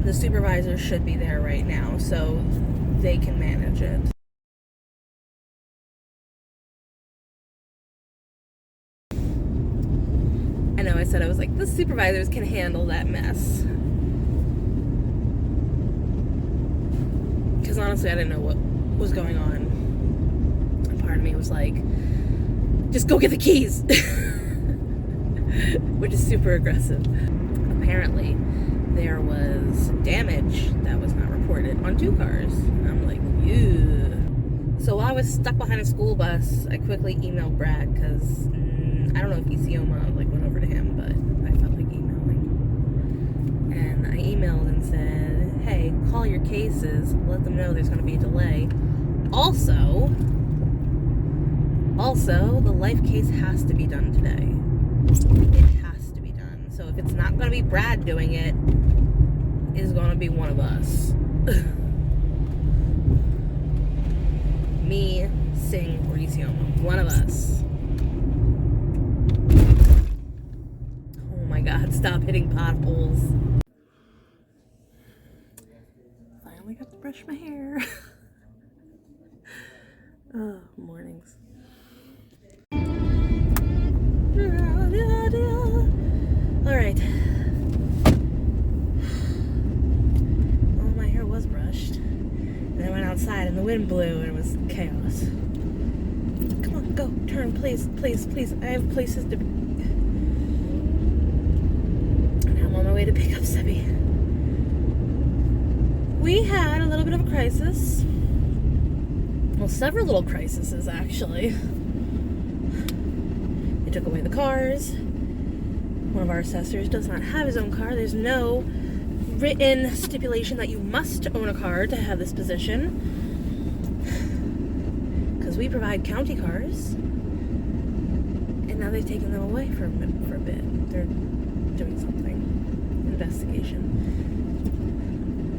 the supervisor should be there right now, so they can manage it. I know I said, I was like, the supervisors can handle that mess. Because honestly, I didn't know what was going on. And part of me was like, just go get the keys. Which is super aggressive. Apparently, there was damage that was not reported on 2 cars. And I'm like, ew. So while I was stuck behind a school bus, I quickly emailed Brad because I don't know if ECOMA went over to him, but I felt like emailing. And I emailed and said, hey, call your cases, let them know there's going to be a delay. Also, the life case has to be done today. It has to be done. So if it's not going to be Brad doing it, it's going to be one of us. Me, Sing, or ECOMA. One of us. Oh my god, stop hitting potholes. Finally got to brush my hair. Oh, mornings. Alright. Well, my hair was brushed. And I went outside and the wind blew and it was chaos. Come on, go, turn, please, please, please. I have places to be. And I'm on my way to pick up Sebby. We had a little bit of a crisis. Well, several little crises, actually. They took away the cars. One of our assessors does not have his own car. There's no written stipulation that you must own a car to have this position. Because we provide county cars. And now they've taken them away for a bit. They're doing something. Investigation.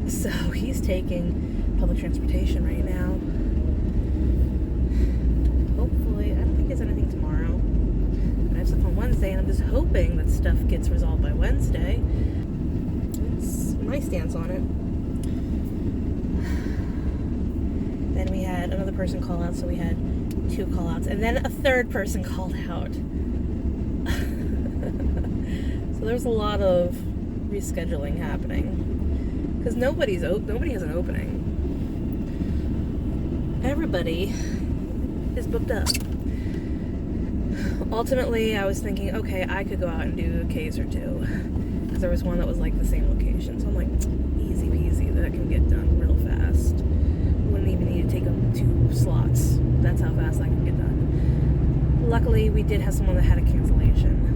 So he's taking public transportation right now. Hopefully, I don't think there's anything tomorrow. But I have stuff on Wednesday, and I'm just hoping that stuff gets resolved by Wednesday. That's my stance on it. Then we had another person call out, so we had 2 call outs, and then a third person called out. So there's a lot of rescheduling happening. Because nobody has an opening. Everybody is booked up. Ultimately, I was thinking, okay, I could go out and do a case or 2. Because there was one that was like the same location. So I'm like, easy peasy, that can get done real fast. Wouldn't even need to take up 2 slots. That's how fast I can get done. Luckily, we did have someone that had a cancellation.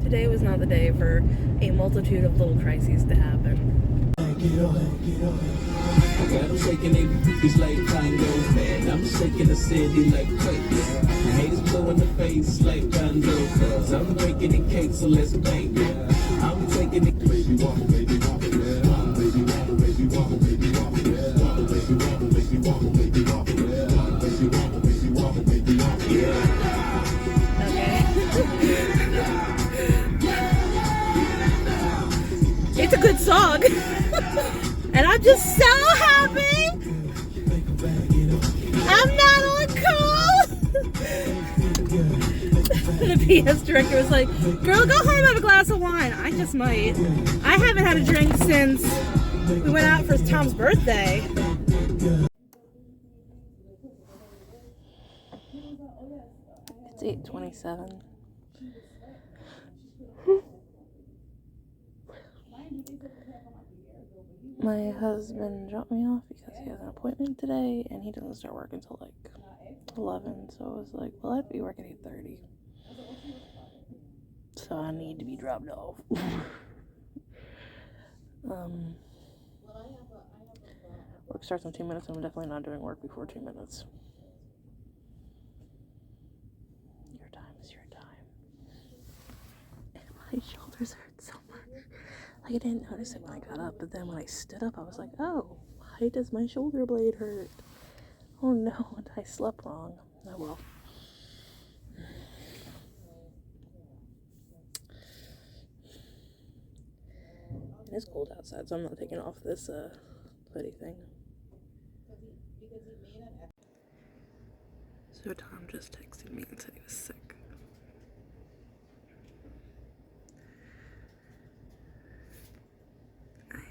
Today was not the day for a multitude of little crises to happen. I'm shaking they booties like condos, man. I'm shaking the city like quakes. The haters blow in the face like condos. Cause I'm breaking the cake, so let's bang it. I'm taking it. Baby wobble, baby wobble, yeah. Baby wobble, baby wobble, baby wobble, yeah. Baby wobble, baby wobble, baby wobble, yeah. Baby wobble, baby wobble, baby wobble, yeah. Okay. It's a good song. And I'm just so happy. I'm not on call. The PS director was like, girl, go home and have a glass of wine. I just might. I haven't had a drink since we went out for Tom's birthday. It's 8:27. My husband dropped me off because he has an appointment today and he doesn't start work until like 11, so I was like, well, I'd be working at 8:30, so I need to be dropped off. Work starts in 2 minutes and I'm definitely not doing work before 2 minutes. Your time is your time. And my shoulders hurt so much. Like, I didn't notice it when I got up, but then when I stood up, I was like, oh, why does my shoulder blade hurt? Oh no, I slept wrong. Oh well. It's cold outside, so I'm not taking off this hoodie thing. So Tom just texted me and said he was sick. I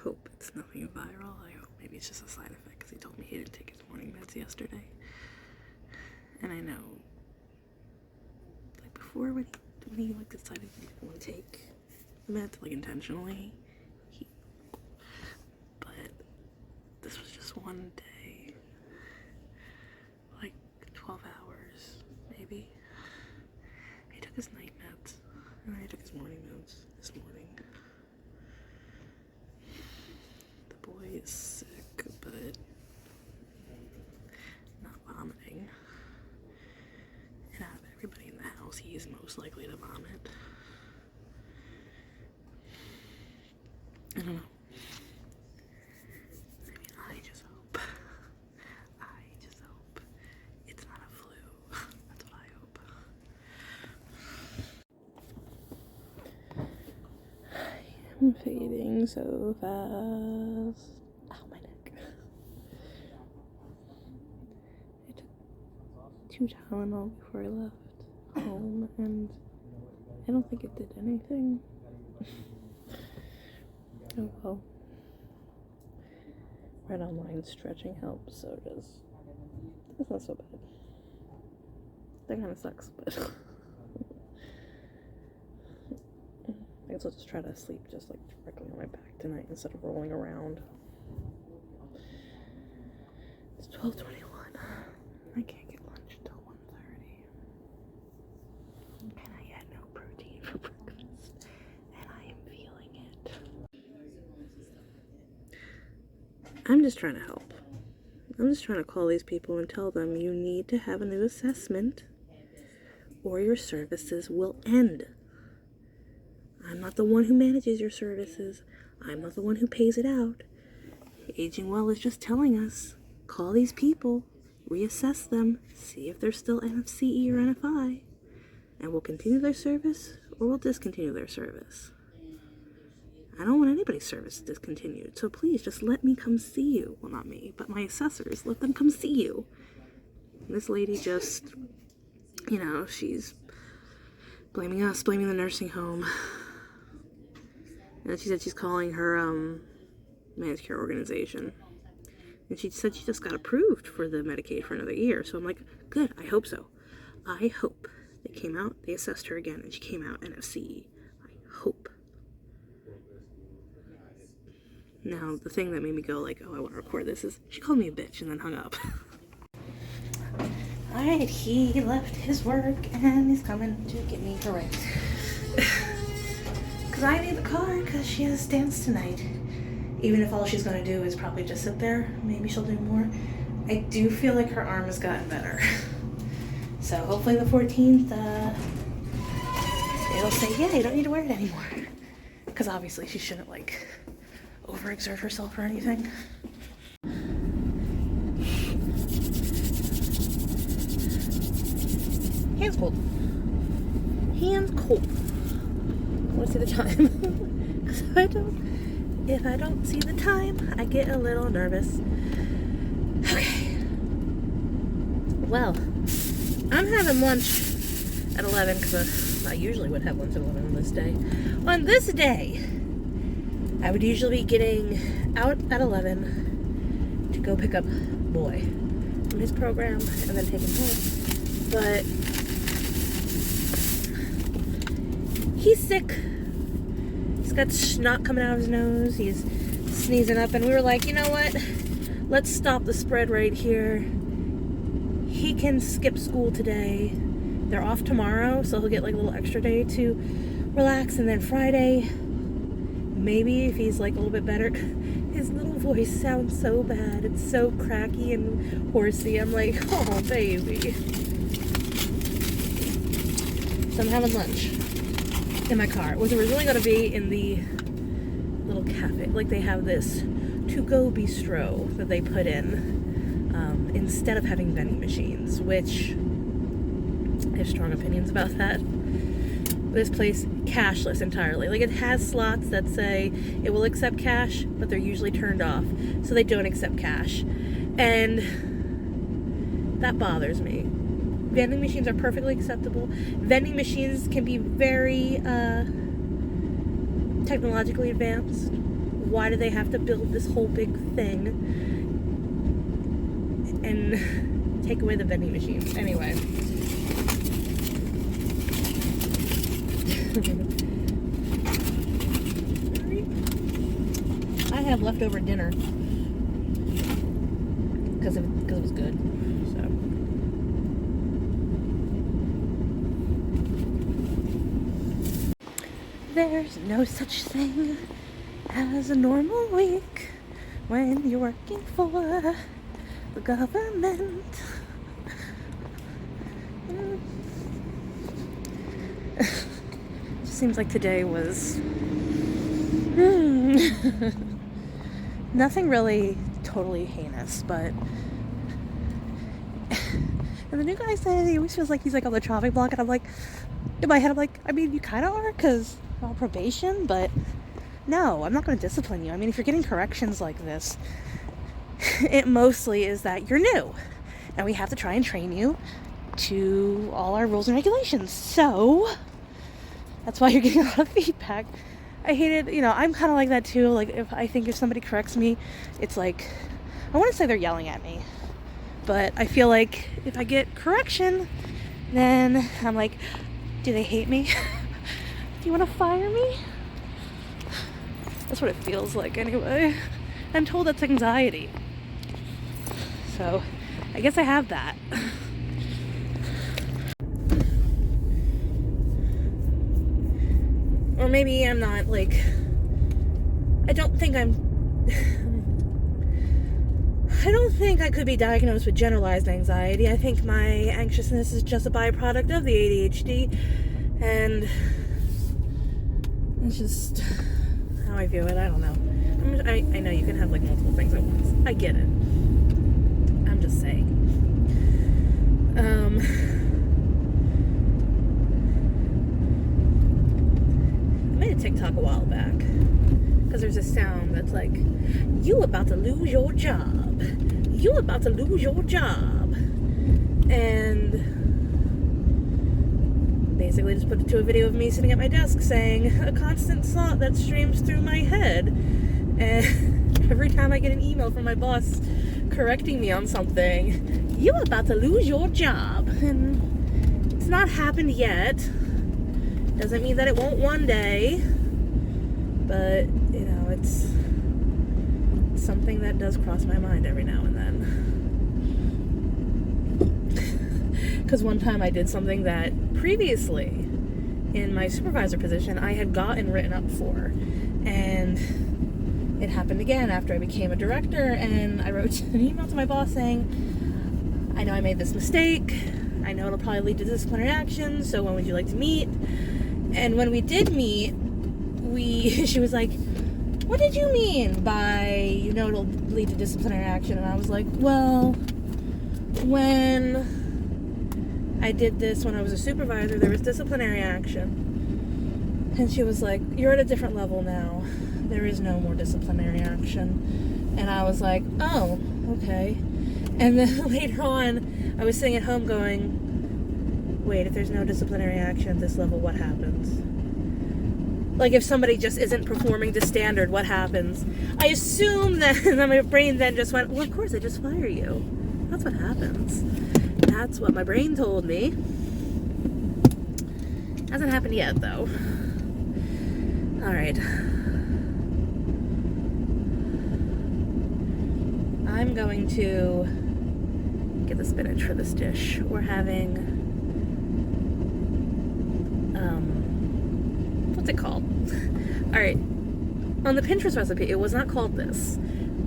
hope it's nothing viral. I hope maybe it's just a side effect, because he told me he didn't take his morning meds yesterday. And I know, like before when he like decided he didn't want to take the meds, like intentionally, but this was just one day, like 12 hours maybe. He took his night meds, and I took his morning meds this morning. The boy is sick, but not vomiting. And out of everybody in the house, he is most likely to vomit. I don't know. I mean, I just hope it's not a flu. That's what I hope. I am fading so fast. Ow, my neck. I took 2 Tylenol before I left home, and I don't think it did anything. Oh well. Read online stretching helps, so it's not so bad. That kind of sucks, but I guess I'll just try to sleep just like directly on my back tonight instead of rolling around. It's 12:21. I can't get lunch until 1:30. And I had no protein for breakfast, and I am feeling it. I'm just trying to help. I'm just trying to call these people and tell them you need to have a new assessment or your services will end. I'm not the one who manages your services. I'm not the one who pays it out. Aging Well is just telling us, call these people, reassess them, see if they're still NFCE or NFI, and we'll continue their service or we'll discontinue their service. I don't want anybody's service discontinued, so please just let me come see you. Well, not me, but my assessors, let them come see you. And this lady just, she's blaming us, blaming the nursing home. And she said she's calling her managed care organization. And she said she just got approved for the Medicaid for another year. So I'm like, good, I hope so. I hope. They came out, they assessed her again, and she came out NFCE. I hope. Now, the thing that made me go like, oh, I want to record this is she called me a bitch and then hung up. Alright, he left his work and he's coming to get me correct. Because I need the car because she has dance tonight. Even if all she's going to do is probably just sit there. Maybe she'll do more. I do feel like her arm has gotten better. So hopefully the 14th, it'll say, yeah, you don't need to wear it anymore. Because obviously she shouldn't, overexert herself or anything. Hands cold. Hands cold. I want to see the time. Because if I don't see the time, I get a little nervous. Okay. Well, I'm having lunch at 11 because I usually would have lunch at 11 on this day. On this day, I would usually be getting out at 11 to go pick up Boy from his program and then take him home. But he's sick. He's got snot coming out of his nose. He's sneezing up, and we were like, you know what? Let's stop the spread right here. He can skip school today. They're off tomorrow, so he'll get a little extra day to relax, and then Friday, maybe if he's a little bit better. His little voice sounds so bad. It's so cracky and horsey. I'm like, oh, baby. So I'm having lunch in my car. It was originally going to be in the little cafe. They have this to-go bistro that they put in instead of having vending machines, which I have strong opinions about that. this place cashless entirely. Like, it has slots that say it will accept cash, but they're usually turned off, so they don't accept cash. And that bothers me. Vending machines are perfectly acceptable. Vending machines can be very technologically advanced. Why do they have to build this whole big thing and take away the vending machines? Anyway. I have leftover dinner because it was good. So there's no such thing as a normal week when you're working for the government. Seems like today was nothing really totally heinous, but and the new guy said he always feels like he's like on the chopping block, and I'm like, in my head I'm like, I mean, you kind of are, because you're on probation, but no, I'm not going to discipline you. I mean, if you're getting corrections like this, it mostly is that you're new and we have to try and train you to all our rules and regulations. So that's why you're getting a lot of feedback. I hate it, I'm kind of like that too. Like, if somebody corrects me, it's like, I want to say they're yelling at me, but I feel like if I get correction, then I'm like, do they hate me? Do you want to fire me? That's what it feels like anyway. I'm told that's anxiety. So, I guess I have that. Or maybe I'm not, like, I don't think I could be diagnosed with generalized anxiety. I think my anxiousness is just a byproduct of the ADHD, and it's just how I view it. I don't know. I know you can have, like, multiple things at once. I get it. I'm just saying. I made a TikTok a while back because there's a sound that's like, you about to lose your job. You about to lose your job. And basically just put it to a video of me sitting at my desk saying a constant thought that streams through my head. And every time I get an email from my boss correcting me on something, you about to lose your job. And it's not happened yet. Doesn't mean that it won't one day, but it's something that does cross my mind every now and then. Because one time I did something that previously in my supervisor position I had gotten written up for, and it happened again after I became a director, and I wrote an email to my boss saying, I know I made this mistake, I know it'll probably lead to disciplinary action, so when would you like to meet? And when we did meet, she was like, what did you mean by, it'll lead to disciplinary action? And I was like, well, when I did this when I was a supervisor, there was disciplinary action. And she was like, you're at a different level now. There is no more disciplinary action. And I was like, oh, okay. And then later on, I was sitting at home going, wait, if there's no disciplinary action at this level, what happens? Like, if somebody just isn't performing to standard, what happens? I assume that my brain then just went, well, of course, they just fire you. That's what happens. That's what my brain told me. Hasn't happened yet, though. Alright. I'm going to get the spinach for this dish. We're having what's it called? Alright, on the Pinterest recipe, it was not called this,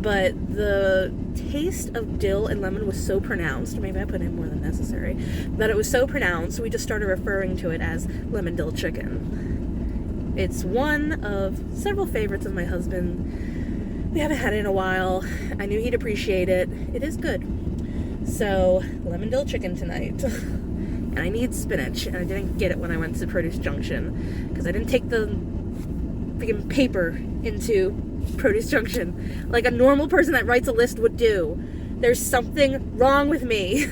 but the taste of dill and lemon was so pronounced, maybe I put in more than necessary, that it was so pronounced, we just started referring to it as lemon dill chicken. It's one of several favorites of my husband. We haven't had it in a while. I knew he'd appreciate it. It is good. So, lemon dill chicken tonight. and I need spinach, and I didn't get it when I went to Produce Junction because I didn't take the freaking paper into Produce Junction like a normal person that writes a list would do. There's something wrong with me.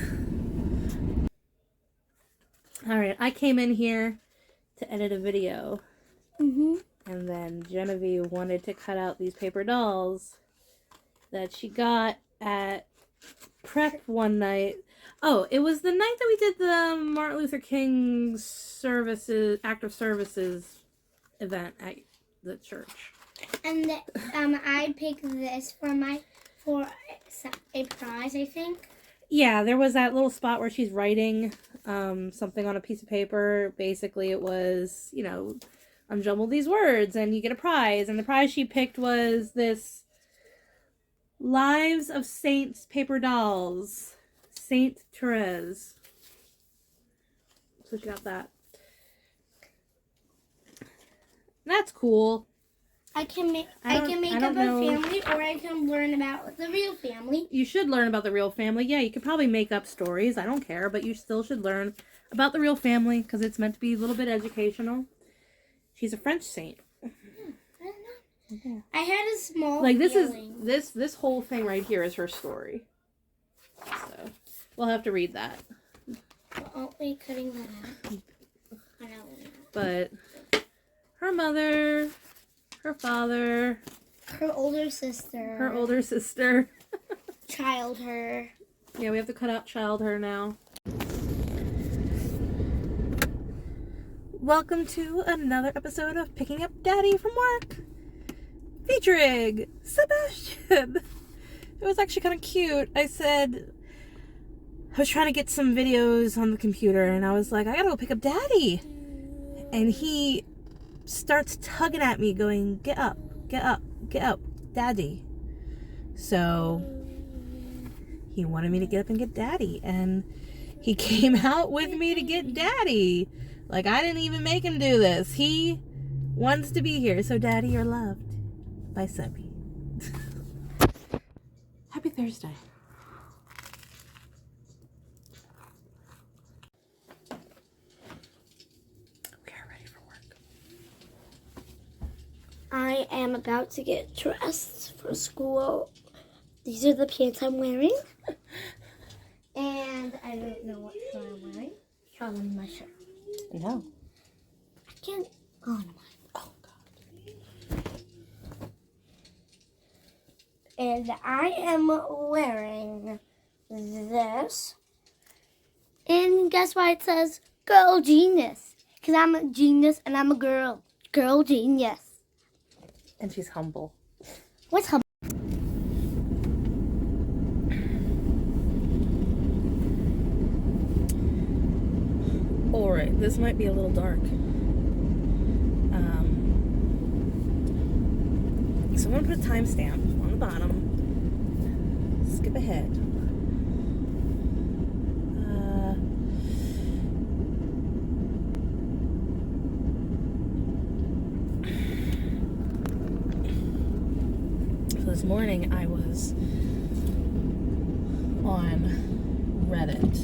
Alright, I came in here to edit a video. And then Genevieve wanted to cut out these paper dolls that she got at prep one night. Oh, it was the night that we did the Martin Luther King services, active services event at the church. And I picked this for a prize, I think. Yeah, there was that little spot where she's writing something on a piece of paper. Basically, it was, you know, unjumble these words and you get a prize. And the prize she picked was this Lives of Saints paper dolls. Saint Therese. So she got that. That's cool. I can make up a family, or I can learn about the real family. You should learn about the real family. Yeah, you could probably make up stories. I don't care, but you still should learn about the real family because it's meant to be a little bit educational. She's a French saint. I don't know. Yeah. I had a small this whole thing right here is her story. So we'll have to read that. Oh, wait, cutting that out. I know. But her mother, her father, her older sister, child her. Yeah, we have to cut out child her now. Welcome to another episode of Picking Up Daddy from Work, featuring Sebastian. It was actually kind of cute. I was trying to get some videos on the computer, and I was like, I gotta go pick up Daddy. And he starts tugging at me, going, get up, Daddy. So he wanted me to get up and get Daddy, and he came out with me to get Daddy. Like, I didn't even make him do this. He wants to be here. So, Daddy, you're loved by Sebby. Happy Thursday. We are ready for work. I am about to get dressed for school. These are the pants I'm wearing. And I don't know what shirt I'm wearing. Show them my shirt. No. I can't. Oh, no. Oh, God. And I am wearing this. And guess why it says girl genius? Because I'm a genius and I'm a girl. Girl genius. And she's humble. What's humble? Alright, this might be a little dark. So I'm going to put a timestamp on the bottom. Skip ahead. So this morning I was on Reddit.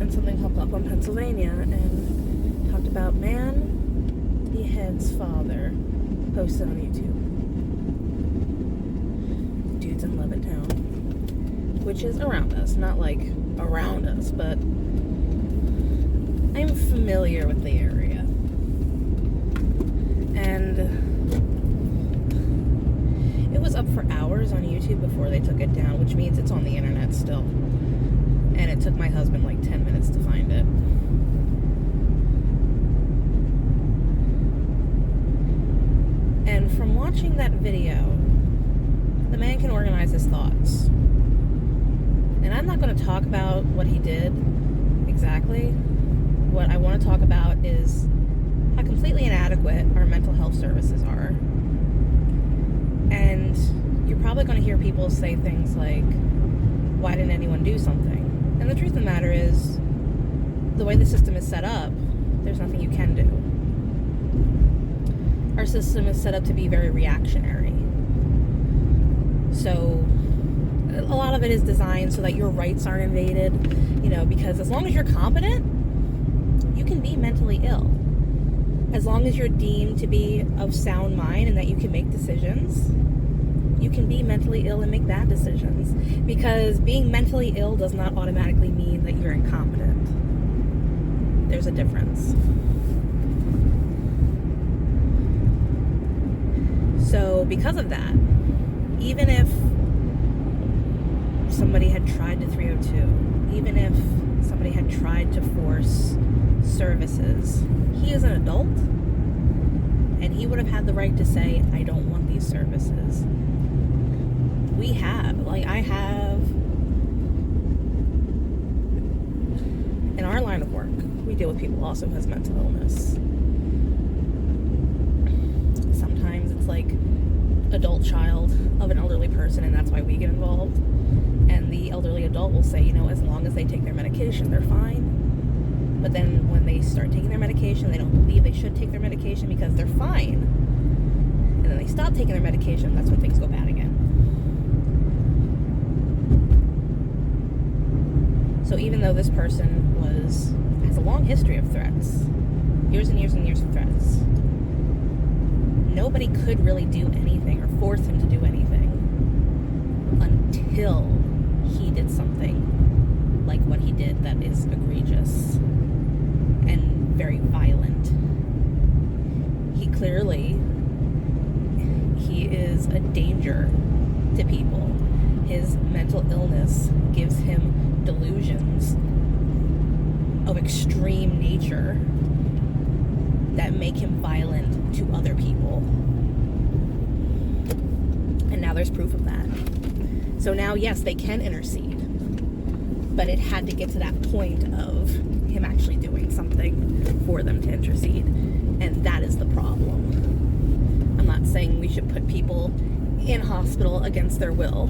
And something popped up on Pennsylvania and talked about man beheads father, posted on YouTube. Dudes in Levittown, which is around us, not like around us, but I'm familiar with the area. And it was up for hours on YouTube before they took it down, which means it's on the internet still. And it took my husband like 10 minutes to find it. And from watching that video, the man can organize his thoughts. And I'm not going to talk about what he did exactly. What I want to talk about is how completely inadequate our mental health services are. And you're probably going to hear people say things like, why didn't anyone do something? And the truth of the matter is, the way the system is set up, there's nothing you can do. Our system is set up to be very reactionary. So, a lot of it is designed so that your rights aren't invaded, you know, because as long as you're competent, you can be mentally ill. As long as you're deemed to be of sound mind and that you can make decisions, you can be mentally ill and make bad decisions. Because being mentally ill does not automatically mean that you're incompetent. There's a difference. So because of that, even if somebody had tried to 302, even if somebody had tried to force services, he is an adult and he would have had the right to say, I don't want these services. I have, in our line of work, we deal with people also who has mental illness. Sometimes it's like adult child of an elderly person, and that's why we get involved. And the elderly adult will say, you know, as long as they take their medication, they're fine. But then when they start taking their medication, they don't believe they should take their medication because they're fine. And then they stop taking their medication, that's when things go bad again. So even though this person has a long history of threats, years and years and years of threats, nobody could really do anything or force him to do anything until he did something like what he did that is egregious and very violent. He is a danger to people. His mental illness gives him delusions of extreme nature that make him violent to other people. And now there's proof of that. So now, yes, they can intercede, but it had to get to that point of him actually doing something for them to intercede. And that is the problem. I'm not saying we should put people in hospital against their will,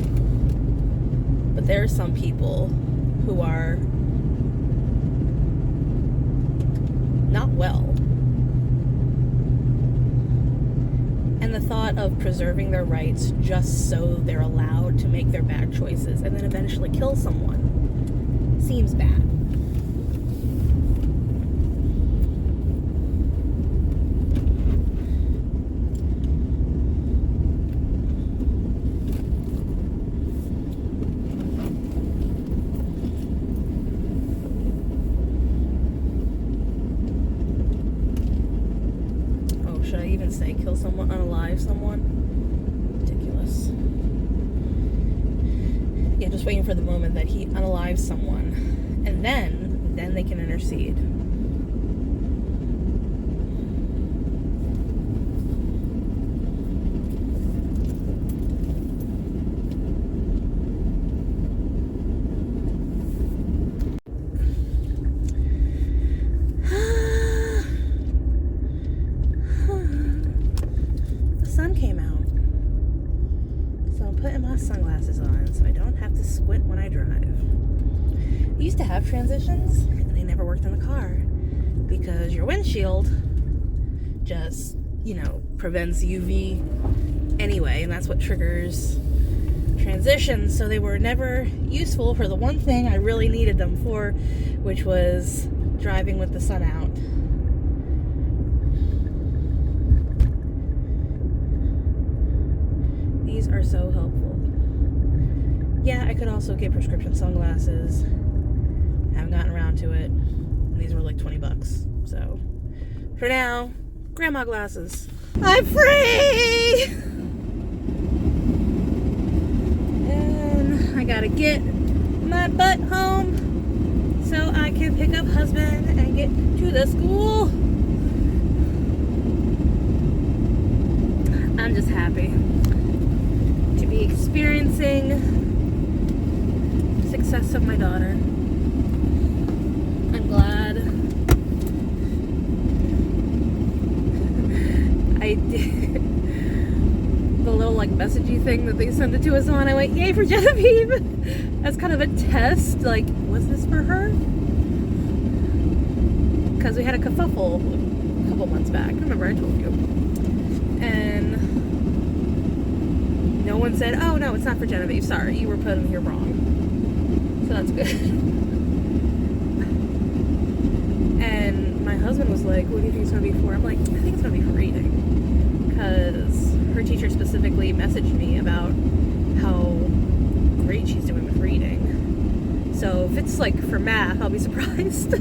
but there are some people who are not well. And the thought of preserving their rights just so they're allowed to make their bad choices and then eventually kill someone seems bad. Should I even say kill someone, unalive someone? Ridiculous. Yeah, just waiting for the moment that he unalives someone. And then they can intercede. Sunglasses on so I don't have to squint when I drive. We used to have transitions and they never worked in the car because your windshield just, prevents UV anyway, and that's what triggers transitions. So they were never useful for the one thing I really needed them for, which was driving with the sun out. These are so helpful. Yeah, I could also get prescription sunglasses. Haven't gotten around to it. These were like $20. So, for now, grandma glasses. I'm free! And I gotta get my butt home so I can pick up husband and get to the school. I'm just happy to be experiencing success of my daughter. I'm glad I did the little messagey thing that they sent it to us on. I went, yay for Genevieve! As kind of a test, was this for her? Because we had a kerfuffle a couple months back. I remember I told you. And no one someone said, oh no, it's not for Genevieve, sorry, you were put in here wrong. So that's good. And my husband was like, what do you think it's going to be for? I'm like, I think it's going to be for reading. Because her teacher specifically messaged me about how great she's doing with reading. So if it's like for math, I'll be surprised.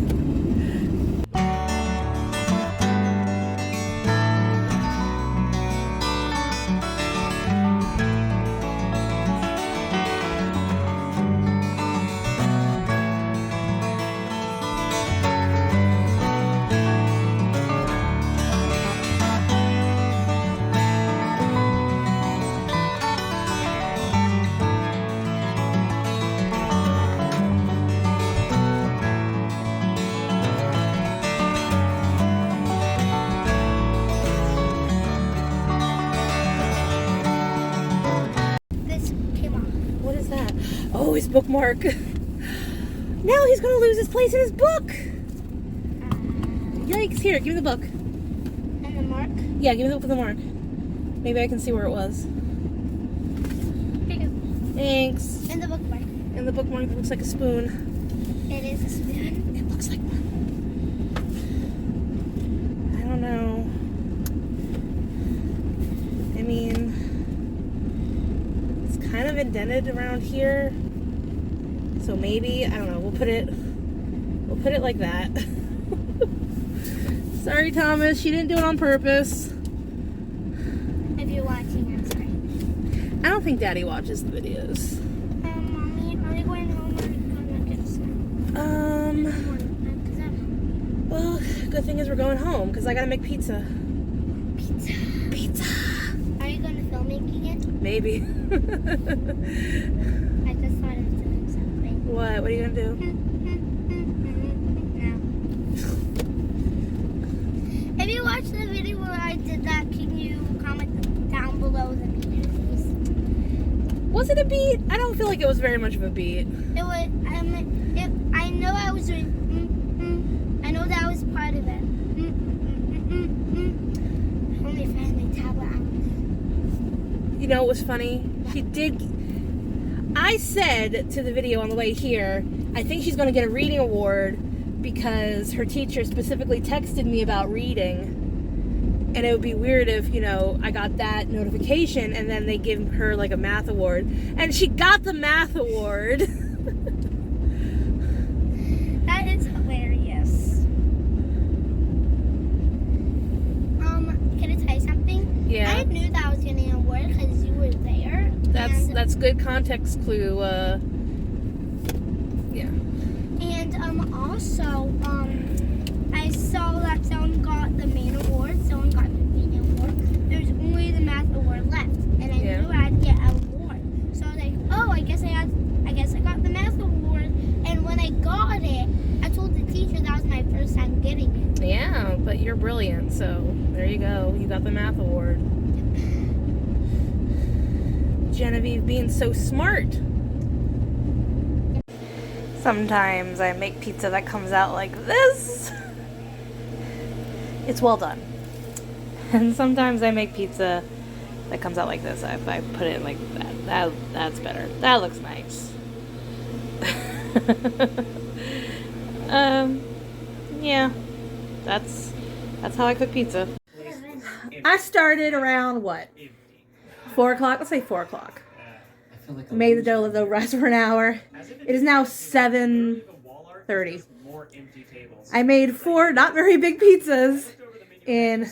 Oh, his bookmark. Now he's gonna lose his place in his book. Yikes. Here, give me the book. And the mark? Yeah, give me the book with the mark. Maybe I can see where it was. Here you go. Thanks. And the bookmark. And the bookmark that looks like a spoon. It is a spoon. It looks like one. I don't know. I mean, it's kind of indented around here. So maybe, I don't know, we'll put it like that. Sorry, Thomas, she didn't do it on purpose. If you're watching, I'm sorry. I don't think Daddy watches the videos. Mommy, are we going home or are we going to get a snack? Well, good thing is we're going home, because I gotta make pizza. Pizza. Are you going to film making it? Maybe. I just thought of doing something. What? What are you gonna do? No. If you watched the video where I did that, can you comment down below the beat, please? Was it a beat? I don't feel like it was very much of a beat. It was. I know I was doing. I know that was part of it. Only if I had my tablet out. You know what was funny? She did. I said to the video on the way here, I think she's going to get a reading award because her teacher specifically texted me about reading. And it would be weird if, I got that notification and then they give her like a math award. And she got the math award. That is hilarious. Can I tell you something? Yeah. I knew that I was getting an award because you were there. That's good context clue. Yeah. And also, I saw that someone got the main award, someone got the main award. There's only the math award left, and I knew I'd get an award. So I was like, oh, I guess I got the math award. And when I got it, I told the teacher that was my first time getting it. Yeah, but you're brilliant, so there you go. You got the math award. Genevieve being so smart. Sometimes I make pizza that comes out like this. It's well done. And sometimes I make pizza that comes out like this. If I put it like that, that's better. That looks nice. Yeah. That's how I cook pizza. I started around what? 4 o'clock? Let's say 4 o'clock. Made the dough rest for an hour. It is now 7:30. I made 4 not very big pizzas in,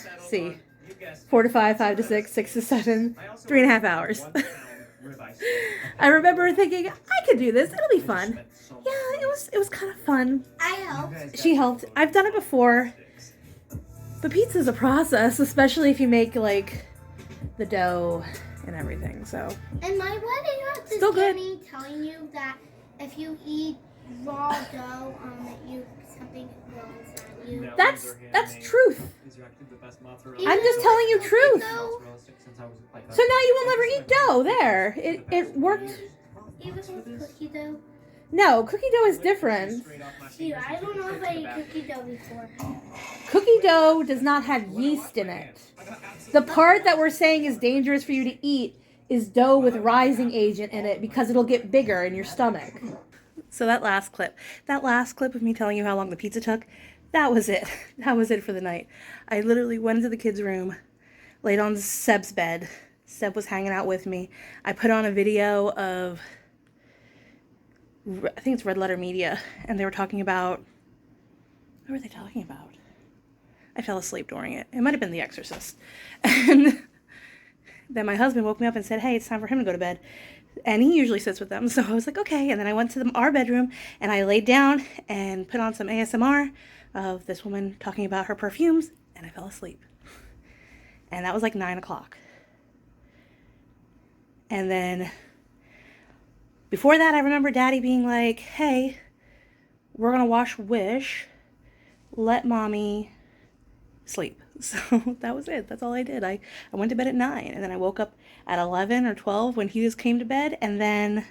4 to 5, 5 to 6, 6 to 7, 3.5 hours. I remember thinking, I could do this. It'll be fun. Yeah, it was kind of fun. I helped. She helped. I've done it before. But pizza's a process, especially if you make like the dough and everything. So. And my wedding is still good. Telling you that if you eat raw dough, something will inside you. That's truth. I'm just telling you truth. So now you will never eat dough. There, it worked. Even with cookie dough. No, cookie dough is different. Dude, I don't know if I ate cookie dough before. Cookie dough does not have yeast in it. The part that we're saying is dangerous for you to eat is dough with rising agent in it because it'll get bigger in your stomach. So that last clip of me telling you how long the pizza took, that was it. That was it for the night. I literally went into the kids' room, laid on Seb's bed. Seb was hanging out with me. I put on a video of, I think it's Red Letter Media, and they were talking about, what were they talking about? I fell asleep during it. It might have been The Exorcist. And then my husband woke me up and said, hey, it's time for him to go to bed. And he usually sits with them. So I was like, okay. And then I went to our bedroom and I laid down and put on some ASMR of this woman talking about her perfumes, and I fell asleep. And that was like 9 o'clock. And then before that, I remember Daddy being like, hey, we're going to watch Wish. Let Mommy sleep. So that was it. That's all I did. I went to bed at 9, and then I woke up at 11 or 12 when he just came to bed, and then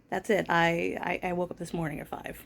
that's it. I woke up this morning at 5.